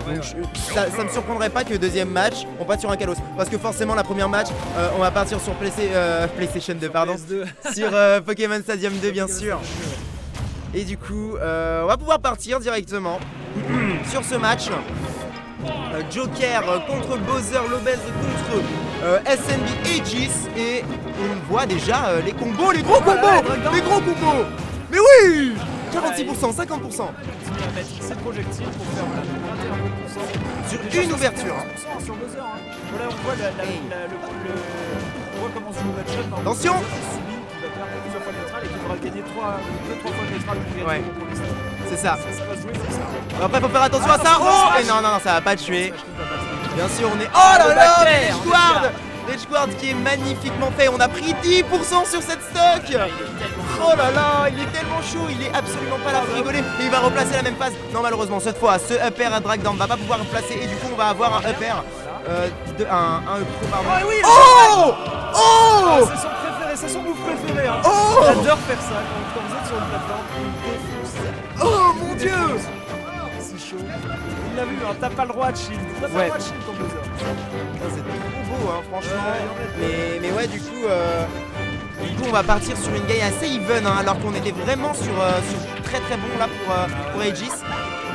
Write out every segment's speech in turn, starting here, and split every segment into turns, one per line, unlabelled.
Donc ça me surprendrait pas que deuxième match, on passe sur un Kalos. Parce que forcément, la première match, on va partir sur PlayStation 2, pardon. Sur Pokémon Stadium 2, bien sûr. Et du coup, on va pouvoir partir directement sur ce match. Joker contre Bowser, Lobez contre SNB Aegis. Et on voit déjà les combos, les gros combos. Les gros combos. Mais oui, 46%, 50%.
Continue à mettre ses projectiles pour faire 21%.
Sur une ouverture.
Sur Bowser. Voilà, on voit on voit comment se joue le match-up.
Attention.
Qui va perdre plusieurs fois le neutral et qui devra gagner 2-3 fois le neutral pour gagner le premier stade.
C'est ça.
Ça va se jouer comme ça.
Après, faut faire attention à ça. Oh, et non, ça va pas tuer. Bien sûr, on est. Oh là là, Edgeguard qui est magnifiquement fait. On a pris 10% sur cette stock. Oh là là, il est tellement chaud. Il est absolument pas là pour rigoler. Et il va replacer la même phase. Non, malheureusement, cette fois, ce up air à drag down va pas pouvoir replacer. Et du coup, on va avoir un up air. Un up pro, pardon.
Oui,
oh
c'est son préféré, c'est son move préféré. Hein.
Oh,
il adore faire ça quand vous êtes sur une plateforme. Il défonce.
Oh mon dieu.
C'est chaud. Il l'a vu, hein, t'as pas le droit de shield. T'as pas le droit de shield comme Bowser.
C'est trop beau, hein, franchement. Mais ouais, du coup, on va partir sur une game assez even, hein, alors qu'on était vraiment sur très très bon là pour Aegis.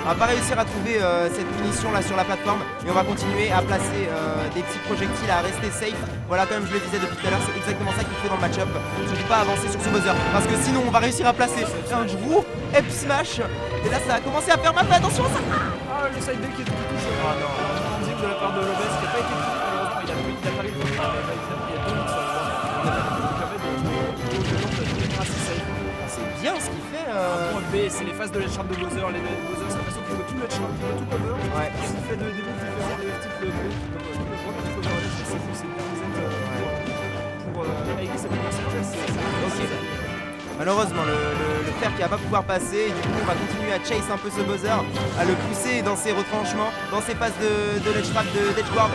On va pas réussir à trouver cette punition là sur la plateforme, mais on va continuer à placer des petits projectiles, à rester safe. Voilà, comme je le disais depuis tout à l'heure, c'est exactement ça qu'il faut dans le match-up. Surtout pas avancer sur ce buzzer, parce que sinon on va réussir à placer un gros up smash. Et là ça a commencé à faire mal, attention à ça.
Ah, le side B qui est tout touché. Ah non, landing de la part de Lobez qui n'a pas été pris, malheureusement il a pas eu le premier, mais il y a 2 minutes sur le point.
C'est bien ce qu'il fait.
Un point B, c'est les phases de l'edge trap de Bowser. Les Bowser, c'est l'impression qu'il veut tout l'edge trap, il veut tout cover.
Ouais.
Il fait des moves différents, des types de pour aider cette adversaire.
Malheureusement, le fer qui va pas pouvoir passer. Et du coup, on va continuer à chase un peu ce Bowser, à le pousser dans ses retranchements, dans ses phases de l'edge trap d'Edgeguard.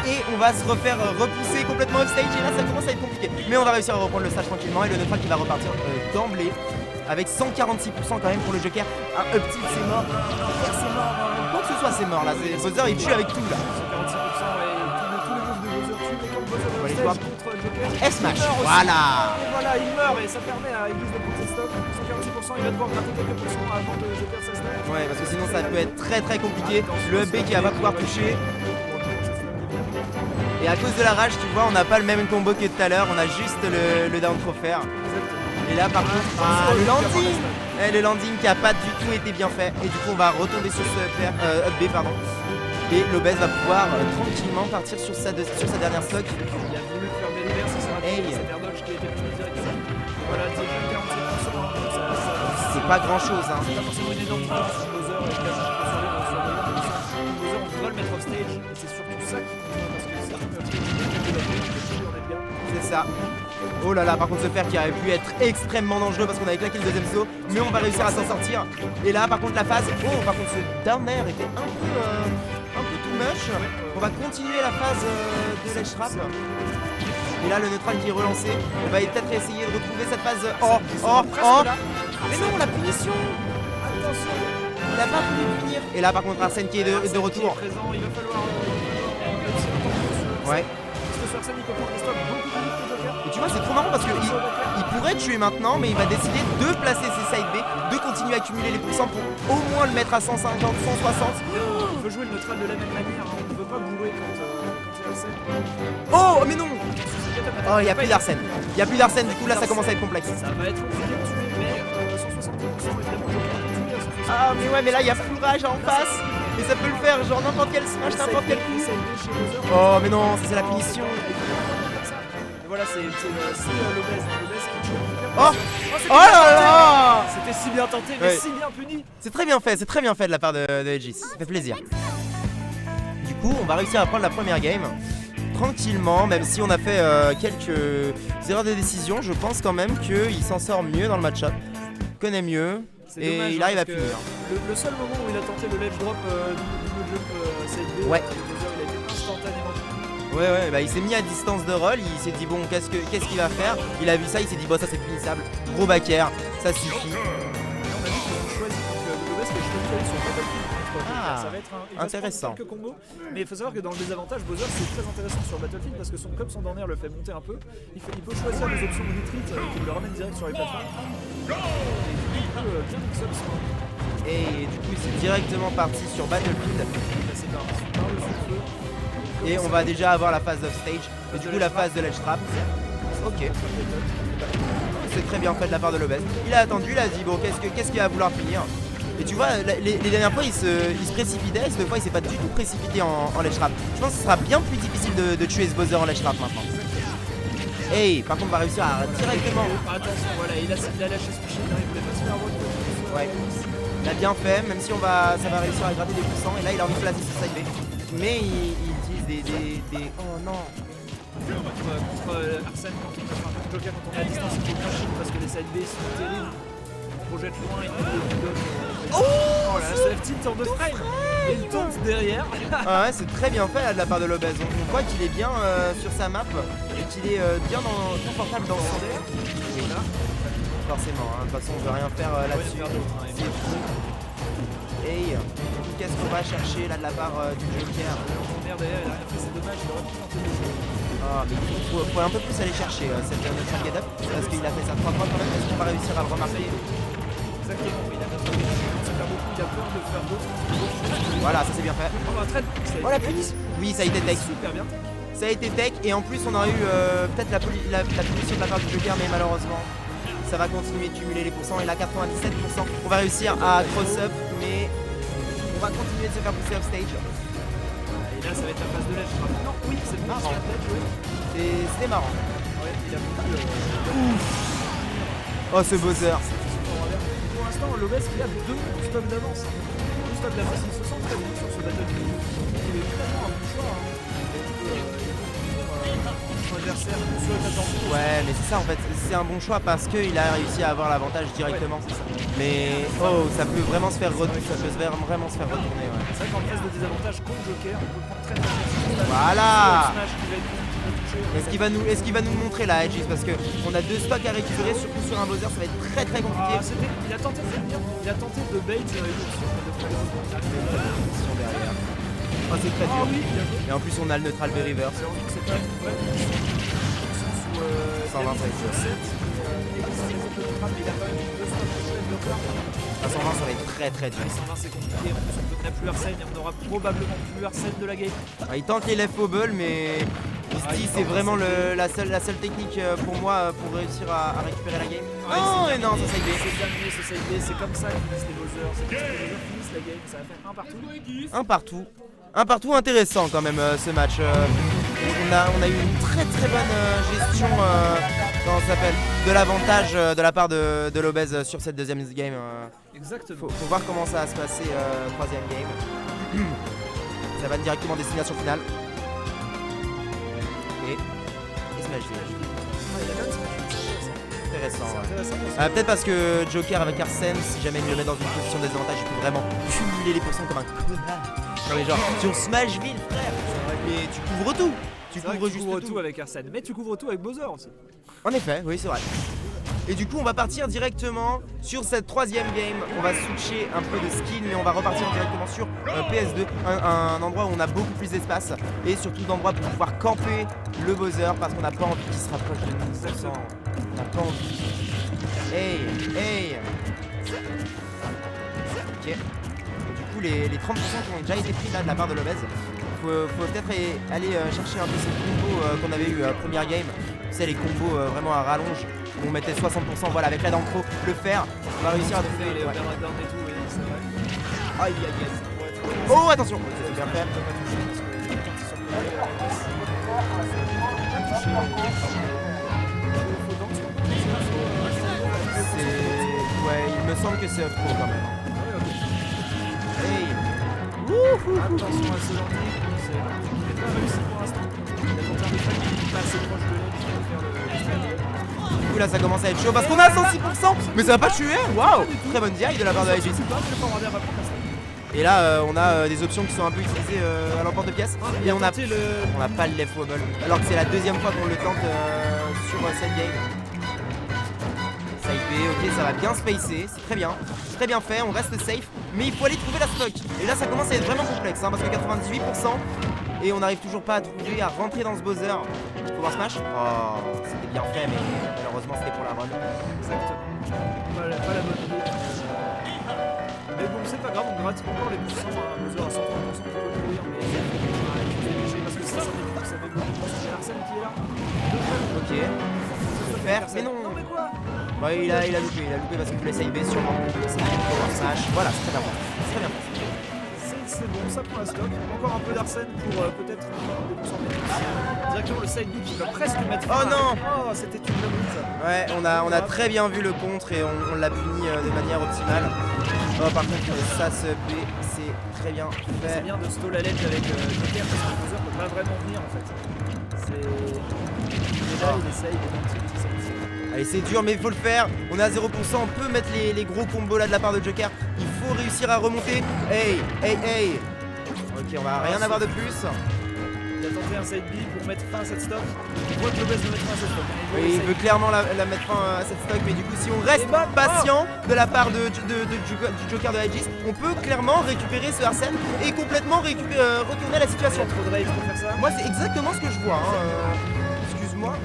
Et on va se refaire repousser complètement offstage. Et là, ça commence à être compliqué. Mais on va réussir à reprendre le stage tranquillement. Et le neutral qui va repartir d'emblée. Avec 146% quand même pour le Joker. Un up tilt, c'est mort. C'est mort. Quoi que ce soit, c'est mort là. Bowser, il tue avec tout là.
146% et tous les moves de Bowser tuent. Mais quand Bowser est stage contre Joker,
S-Smash, voilà.
Et voilà, il meurt et ça permet à Aegis de prendre ses stocks. 146%, il va devoir gratter quelques pourcents avant de perdre sa stack.
Ouais, parce que sinon ça peut être très très compliqué. Le up B qui va pas pouvoir toucher. Et à cause de la rage, tu vois, on n'a pas le même combo que tout à l'heure. On a juste le down trop faire. Et là par contre, le landing, le landing qui a pas du tout été bien fait. Et du coup on va retomber sur ce up B, pardon. Et Lobez va pouvoir tranquillement partir sur sa dernière stock.
Il a voulu faire des reverses, c'est un dodge qui a été plus direct. Voilà, déjà 47%.
C'est pas grand chose, hein.
C'est pas forcément une énorme différence sur Bowser et quasi sur Bowser, on doit le mettre off stage et c'est surtout ça qui parce que c'est un peu
c'est ça. Oh là là, par contre ce fer qui aurait pu être extrêmement dangereux parce qu'on avait claqué le deuxième saut, mais on va réussir à s'en sortir. Et là par contre la phase, par contre ce down air était un peu too much. On va continuer la phase de l'edge trap. Et là le neutral qui est relancé, on va peut-être essayer de retrouver cette phase. Mais non, la punition. Attention, il a pas voulu punir. Et là par contre Arsène qui est de retour.
Il va falloir
ouais.
Parce que Arsène il peut prendre les stocks beaucoup plus vite que Joker.
Et tu vois c'est trop marrant parce qu'il pourrait tuer maintenant, mais il va décider de placer ses side B, de continuer à accumuler les pourcents pour au moins le mettre à 150, 160.
Il veut jouer le neutral de la même manière, hein. On ne veut pas bourrer quand c'est Arsène.
Oh mais non. Oh, il n'y a plus d'Arsène. Il n'y a plus d'Arsène, du coup là ça commence à être complexe.
Ça va être compliqué de tuer, mais 160% évidemment Joker peut tuer à 160%.
Ah mais ouais, mais là il y a full rage en face. Et ça peut le faire, genre n'importe quel smash, n'importe quel coup. Oh mais non, ça c'est la punition.
Voilà, c'est Lobez qui tue.
Oh là là.
C'était si bien tenté, mais si bien puni.
C'est très bien fait de la part de Aegis. Ça fait plaisir. Du coup, on va réussir à prendre la première game tranquillement, même si on a fait quelques erreurs de décision. Je pense quand même qu'il s'en sort mieux dans le match-up, connaît mieux. Et dommage, il arrive à punir.
Le seul moment où il a tenté le ledge drop double jump CLB,
ouais.
Il a été instantanément.
Ouais, bah il s'est mis à distance de roll, il s'est dit bon qu'est-ce qu'il va faire. Il a vu ça, il s'est dit bon ça c'est punissable, gros back air, ça suffit.
Et on a vu qu'ils ont choisi, donc le Lobez qui a choisi d'aller sur Battlefield contre
Ah,
ça va être il va se
intéressant.
prendre quelques combos, mais il faut savoir que dans le désavantage, Bowser c'est très intéressant sur Battlefield parce que comme son down air le fait monter un peu, il peut choisir des options de retreat qui le ramènent direct sur les plateformes. Et il peut bien mix up son.
Et du coup c'est directement parti sur Battlefield.
Passer par le feu.
Et on va déjà avoir la phase of stage. Et du coup la phase de l'edge trap. Ok. C'est très bien fait de la part de Lobez. Il a attendu, il a dit bon qu'est-ce qu'il va vouloir finir. Et tu vois, les dernières fois il se précipitait, cette fois il s'est pas du tout précipité en ledge trap. Je pense que ce sera bien plus difficile de tuer ce Bowser en ledge trap maintenant. Hey, par contre on va réussir à directement.
Attention, voilà, il a lâché ce pichet, il voulait pas se faire avoir.
Ouais. Il a bien fait, même si ça va réussir à gratter des poussants. Et là il a envie de placer ce side B. Mais il utilise des. Oh non.
Contre Arsène quand on Joker quand on est à distance, il faut bien chier parce que les side B sont terribles. On projette loin, il met des bulldogs. Oh là, ce tilt en 2 frames. Et il tombe derrière.
Ah ouais, c'est très bien fait là, de la part de Lobez. On voit qu'il est bien sur sa map et qu'il est bien confortable dans son air. Oui, là. Forcément, hein. De toute façon on veut rien faire là-dessus. C'est fou. Et qu'est-ce qu'on va chercher là de la part du Joker?
Merde, il a rien fait, c'est dommage, il aurait pu tenter le jeu.
Ah mais il faut un peu plus aller chercher cette notre get up parce qu'il a fait ça 3 fois quand même. Est-ce qu'on va réussir à le remarquer?
Exactement, il a fait ça beaucoup, il a peur de faire d'autres.
Voilà, ça c'est bien fait.
Oh
la punition. Oui, ça a été tech.
Super bien tech.
Ça a été tech et en plus on a eu peut-être la punition de la part du Joker, mais malheureusement ça va continuer de cumuler les pourcents. Et là 97%, on va réussir à cross up, mais on va continuer de se faire pousser off stage.
Et là ça va être la phase de l'edge. Non, oui, c'est bon,
marrant. C'était marrant.
Ouais, il a plus
Oh ce Bowser.
Pour l'instant, Lobez il a 2 stocks d'avance. 2 stocks d'avance, il se sent très bien sur ce Battlefield. Il est vraiment un bon choix. Son adversaire sur le attendu.
Ouais, mais c'est ça en fait, c'est un bon choix parce qu'il a réussi à avoir l'avantage directement. Ouais, mais oh, ça peut vraiment se faire retourner. Ça peut vraiment se faire retourner. Ouais.
C'est vrai qu'en phase de désavantage contre Joker, on peut prendre très bien.
Voilà.
Est-ce
qu'il va nous le montrer là, Edgis? Parce qu'on a 2 stocks à récupérer, surtout sur un Bowser, ça va être très compliqué.
Il a tenté de faire bien, il a tenté de bait une option,
derrière. Oh, c'est très dur. Oui, et en plus, on a le neutral B reverse.
C'est pas ouais,
120 ça va être à 120 ça va être très dur.
120 c'est compliqué, en plus on n'a plus Arsène et on aura probablement plus Arsène de la game.
Il tente les left bubble mais ici c'est vraiment la seule technique pour moi pour réussir à récupérer la game. Oh et non, ça side B.
C'est gagné ce side B, c'est comme ça qu'ils finissent les Bowser, c'est comme ça que les Bowser finissent la game, ça va faire un partout.
Un partout intéressant quand même ce match. On a eu une très bonne gestion comment ça s'appelle, de l'avantage de la part de Lobez sur cette deuxième game.
Exactement.
Faut voir comment ça va se passer troisième game. Ça va directement destination finale. Et Smashville. Intéressant. Peut-être parce que Joker avec Arsène, si jamais il me met dans une position de désavantage, il peut vraiment cumuler les pourcents comme un connard. Non mais genre sur Smashville frère, mais tu couvres tout. Tu couvres
tout avec Arsène, mais tu couvres tout avec Bowser aussi.
En effet, oui c'est vrai. Et du coup on va partir directement sur cette troisième game. On va switcher un peu de skill, mais on va repartir directement sur PS2, un endroit où on a beaucoup plus d'espace et surtout d'endroits pour pouvoir camper le Bowser parce qu'on n'a pas envie qu'il se rapproche de nous. On n'a pas envie. Hey. Ok. Et du coup les 30% qui ont déjà été pris là de la part de Lobez. Faut peut-être aller chercher un peu ces combos qu'on avait eu première game. Tu sais les combos vraiment à rallonge où on mettait 60%, voilà avec la dent pro, le faire. On va réussir à trouver les Aïe. Oh attention, c'est bien fait. Ouais, il me semble que c'est off pro quand même. Hey.
Attention à ce landing, il n'est pas réussi pour l'instant. Il a tenté un défaut, il est pas assez proche de l'aide, il va faire le.
Du coup là ça commence à être chaud parce qu'on a 106%, mais ça va pas tuer. Waouh, très bonne DI de la part de Aegis. Et là on a des options qui sont un peu utilisées à l'emporte de pièce. Et on n'a pas le left wobble, alors que c'est la deuxième fois qu'on le tente sur cette game. Ça a été B, ok, ça va bien spacer, c'est très bien fait, on reste safe, mais il faut aller trouver la stock. Et là ça commence à être vraiment complexe, hein, parce que 98%, et on n'arrive toujours pas à rentrer dans ce buzzer. Faut voir smash. Oh, c'était bien fait, mais malheureusement c'était pour la run.
Exactement. Pas la bonne idée. Mais bon, c'est pas grave, on gratte encore les poussants à mesure à 130% pour courir, mais parce que ça fait beaucoup. C'est Arsène qui est là.
Ok. Faire, mais non.
Non mais quoi?
Bah, il a loupé parce qu'il voulait side B sûrement. Faut voir smash. Voilà, c'est très bien. C'est très bien.
C'est bon, ça prend la stock. Encore un peu d'Arsène pour peut-être directement le side B qui va presque mettre fin.
Oh non!
Oh, c'était une bonne mise.
Ouais, on a très bien vu le contre et on l'a puni de manière optimale. Oh, par contre, ça se B, c'est très bien
C'est
fait.
bien de stall la ledge avec Joker parce que le buzzer peut pas vraiment venir en fait. Il est là, il essaye,
Allez, c'est dur, mais il faut le faire. On est à 0%, on peut mettre les gros combos là de la part de Joker. Il faut réussir à remonter. Hey. Ok, on va rien avoir de plus.
Il a tenté un side B pour mettre fin à cette stock. On voit que Lopez veut mettre fin à cette stock.
Et il veut clairement la mettre fin à cette stock, mais du coup, si on reste patient de la part du Joker de Aegis, on peut clairement récupérer ce Arsène et complètement retourner la situation.
Il y a trop de rage pour faire ça.
Moi, c'est exactement ce que je vois. Excuse-moi.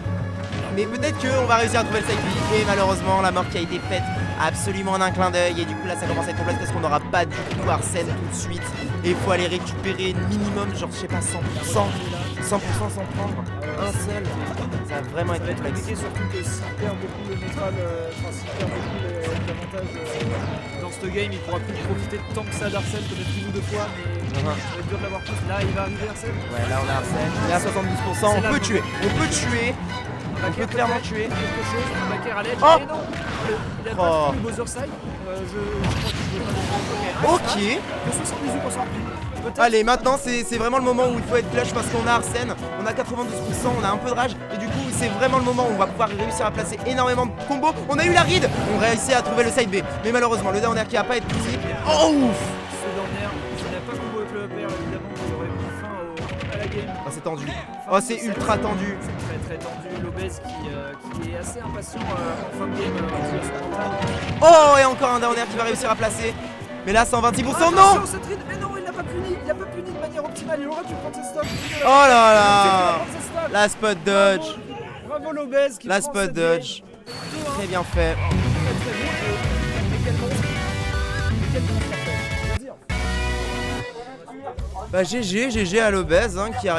Mais peut-être qu'on va réussir à trouver le side B. Et malheureusement, la mort qui a été faite absolument en un clin d'œil. Et du coup, là, ça commence à être complexe parce qu'on n'aura pas du tout Arsène tout de suite. Et il faut aller récupérer minimum, genre, je sais pas, 100% sans prendre un seul. Ça va vraiment être complexe.
Compliqué, surtout que s'il perd beaucoup le neutral, s'il perd beaucoup l'avantage dans ce game, il pourra plus profiter tant que ça d'Arsène, peut-être une ou deux fois, mais ça va être dur de l'avoir plus. Là, il va arriver Arsène.
Ouais, là, on a Arsène. Il est à 72%. On peut tuer. On peut clairement tuer.
Quelque chose, un backer à l'edge.
Oh,
et non, il a pas fait le buzzer side. Je crois qu'il peut pas.
Ok.
Que 78%.
Allez, maintenant c'est vraiment le moment où il faut être clutch parce qu'on a Arsène, on a 92%, on a un peu de rage et du coup c'est vraiment le moment où on va pouvoir réussir à placer énormément de combos. On a eu la read, on réussit à trouver le side B, mais malheureusement le down air qui va pas être pris. Oh ouf!
Ce down air, s'il n'a pas combo avec le upper, évidemment, il aurait mis fin à la game.
Oh, c'est tendu. Oh, c'est ultra tendu.
C'est très tendu. Lopez qui est assez impatient en fin de game.
Oh, et encore un down air qui va réussir à placer. Mais là 126%, non!
Mais non, il n'a pas puni. Il n'a pas puni de manière optimale. Il aurait pu prendre ses stocks.
Oh là là! La spot dodge.
Bravo Lopez qui
La
prend
spot
cette
dodge.
game.
Très bien fait.
Très bon. Et quel monstre. Quel monstre, en fait. Je veux dire.
Bah GG à l'obèse qui arrive.